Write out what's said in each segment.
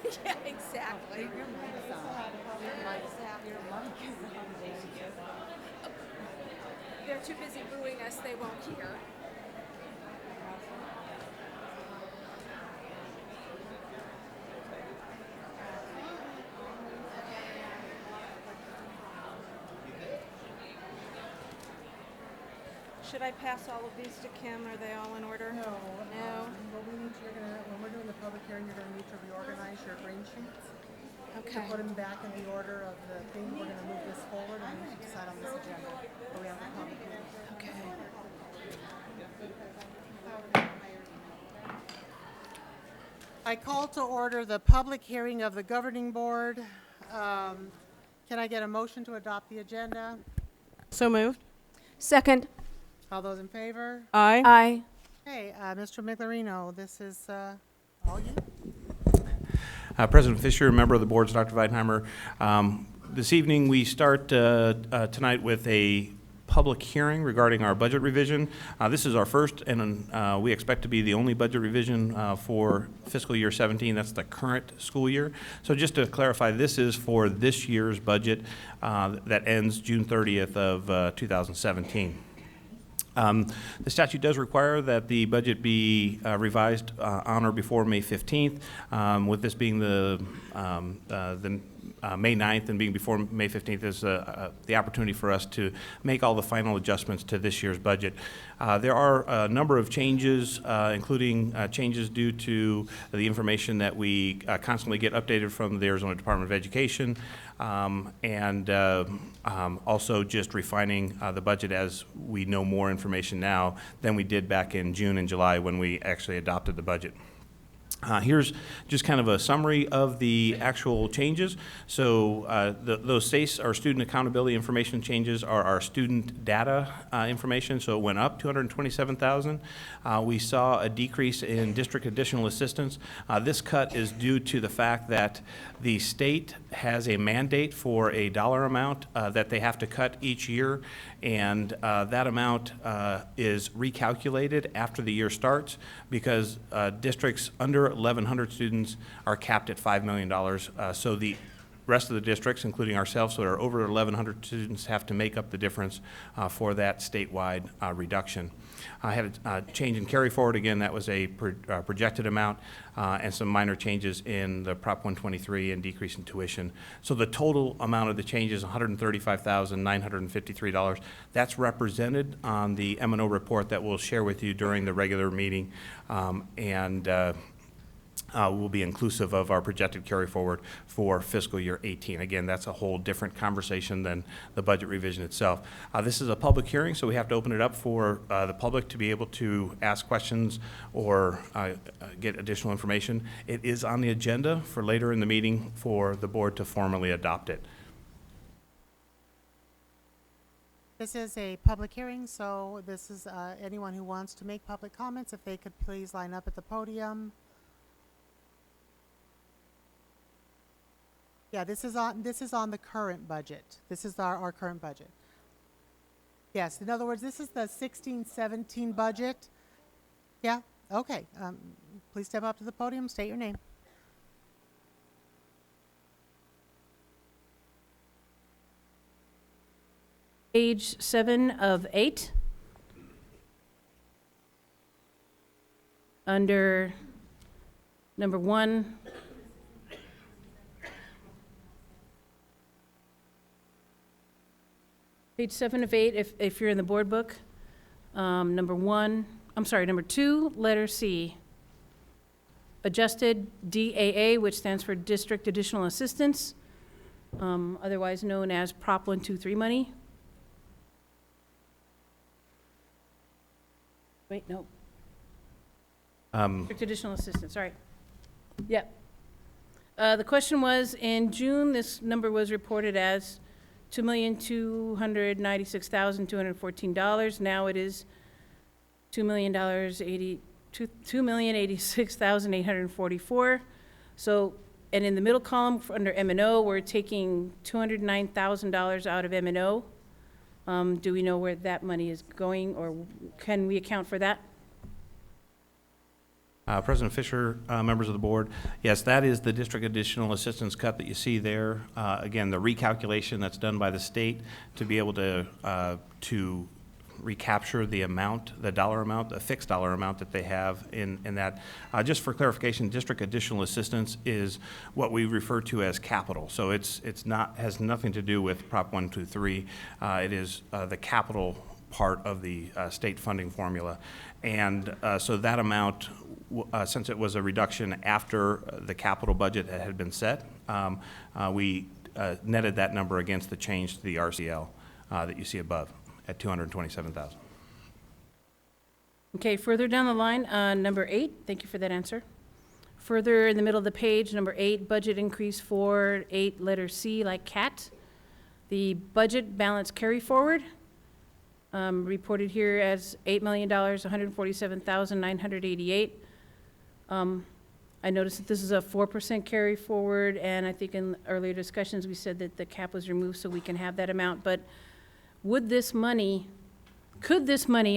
Yeah, exactly. Your mic is on. Your mic is on. They're too busy booing us, they won't hear. Should I pass all of these to Kim? Are they all in order? No. No? What we need to, when we're doing the public hearing, you're gonna need to reorganize your green sheets. Okay. To put them back in the order of the thing. We're gonna move this forward and we need to decide on this agenda. But we have the public hearing. Okay. I call to order the public hearing of the governing board. Can I get a motion to adopt the agenda? So moved. Second. All those in favor? Aye. Aye. Hey, Mr. Miglerino, this is all you. President Fisher, member of the board, Dr. Weidenheimer. This evening, we start tonight with a public hearing regarding our budget revision. This is our first, and we expect to be the only budget revision for fiscal year 17. That's the current school year. So just to clarify, this is for this year's budget that ends June 30th of 2017. The statute does require that the budget be revised on or before May 15th. With this being the May 9th and being before May 15th is the opportunity for us to make all the final adjustments to this year's budget. There are a number of changes, including changes due to the information that we constantly get updated from the Arizona Department of Education, and also just refining the budget as we know more information now than we did back in June and July when we actually adopted the budget. Here's just kind of a summary of the actual changes. So those SACE, our student accountability information changes, are our student data information. So it went up 227,000. We saw a decrease in district additional assistance. This cut is due to the fact that the state has a mandate for a dollar amount that they have to cut each year, and that amount is recalculated after the year starts because districts under 1,100 students are capped at $5 million. So the rest of the districts, including ourselves, that are over 1,100 students, have to make up the difference for that statewide reduction. I had a change in carry forward. Again, that was a projected amount, and some minor changes in the Prop 123 and decrease in tuition. So the total amount of the change is $135,953. That's represented on the M&O report that we'll share with you during the regular meeting, and will be inclusive of our projected carry forward for fiscal year 18. Again, that's a whole different conversation than the budget revision itself. This is a public hearing, so we have to open it up for the public to be able to ask questions or get additional information. It is on the agenda for later in the meeting for the board to formally adopt it. This is a public hearing, so this is anyone who wants to make public comments, if they could please line up at the podium. Yeah, this is on the current budget. This is our current budget. Yes, in other words, this is the 16-17 budget. Yeah, okay. Please step up to the podium, state your name. Page 7 of 8. Under number 1. Page 7 of 8, if you're in the board book. Number 2, letter C. Adjusted DAA, which stands for District Additional Assistance, otherwise known as Prop 123 money. Wait, no. District Additional Assistance, all right. Yep. The question was, in June, this number was reported as $2,296,214. Now it is $2,086,844. So, and in the middle column under M&O, we're taking $209,000 out of M&O. Do we know where that money is going, or can we account for that? President Fisher, members of the board, yes, that is the district additional assistance cut that you see there. Again, the recalculation that's done by the state to be able to recapture the amount, the dollar amount, the fixed dollar amount that they have in that. Just for clarification, district additional assistance is what we refer to as capital. So it's not, has nothing to do with Prop 123. It is the capital part of the state funding formula. And so that amount, since it was a reduction after the capital budget had been set, we netted that number against the change to the RCL that you see above at $227,000. Okay, further down the line, number 8, thank you for that answer. Further in the middle of the page, number 8, budget increase for 8, letter C, like cat. The budget balance carry forward, reported here as $8 million, $147,988. I noticed that this is a 4% carry forward, and I think in earlier discussions, we said that the cap was removed so we can have that amount, but could this money,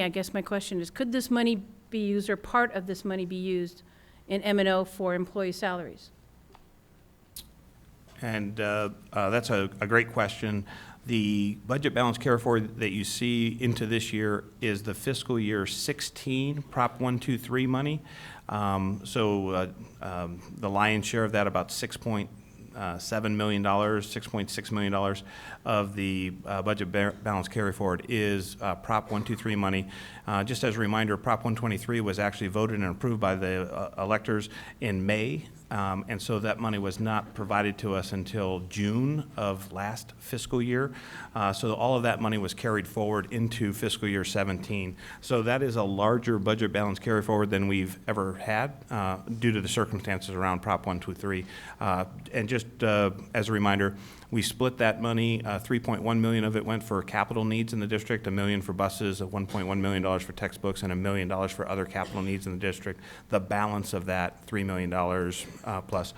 I guess my question is, could this money be used, or part of this money be used in M&O for employee salaries? And that's a great question. The budget balance carry forward that you see into this year is the fiscal year 16 Prop 123 money. The lion's share of that, about $6.7 million, $6.6 million of the budget balance carry forward is Prop 123 money. Just as a reminder, Prop 123 was actually voted and approved by the electors in May. And so that money was not provided to us until June of last fiscal year. So all of that money was carried forward into fiscal year 17. So that is a larger budget balance carry forward than we've ever had due to the circumstances around Prop 123. And just as a reminder, we split that money. 3.1 million of it went for capital needs in the district, $1 million for buses, $1.1 million for textbooks, and $1 million for other capital needs in the district. The balance of that, $3 million plus,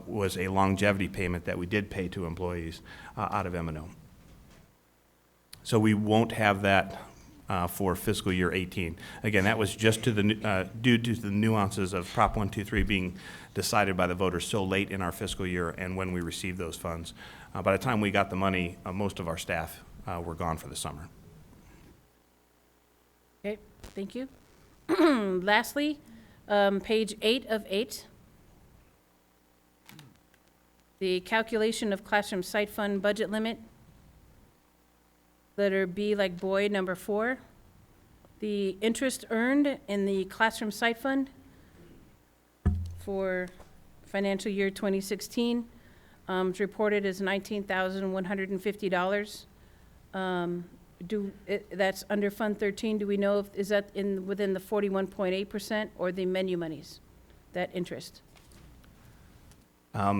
was a longevity payment that we did pay to employees out of M&O. So we won't have that for fiscal year 18. Again, that was just to the due to the nuances of Prop 123 being decided by the voters so late in our fiscal year and when we received those funds. By the time we got the money, most of our staff were gone for the summer. Okay, thank you. Lastly, page 8 of 8. The calculation of classroom site fund budget limit. Letter B, like boy, number 4. The interest earned in the classroom site fund for financial year 2016 is reported as $19,150. That's under Fund 13. Do we know if, is that within the 41.8% or the menu monies, that interest?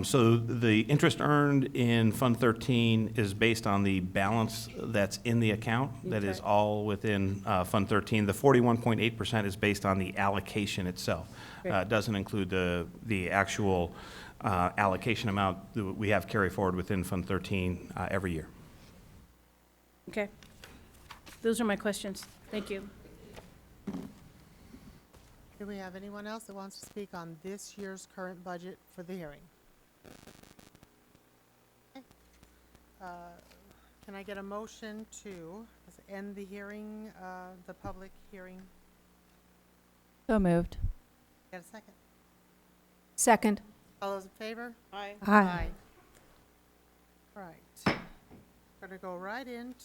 So the interest earned in Fund 13 is based on the balance that's in the account. That is all within Fund 13. The 41.8% is based on the allocation itself. It doesn't include the actual allocation amount that we have carry forward within Fund 13 every year. Okay. Those are my questions. Thank you. Do we have anyone else that wants to speak on this year's current budget for the hearing? Okay. Can I get a motion to end the hearing, the public hearing? So moved. Get a second? Second. All those in favor? Aye. Aye. All right. Going to go right into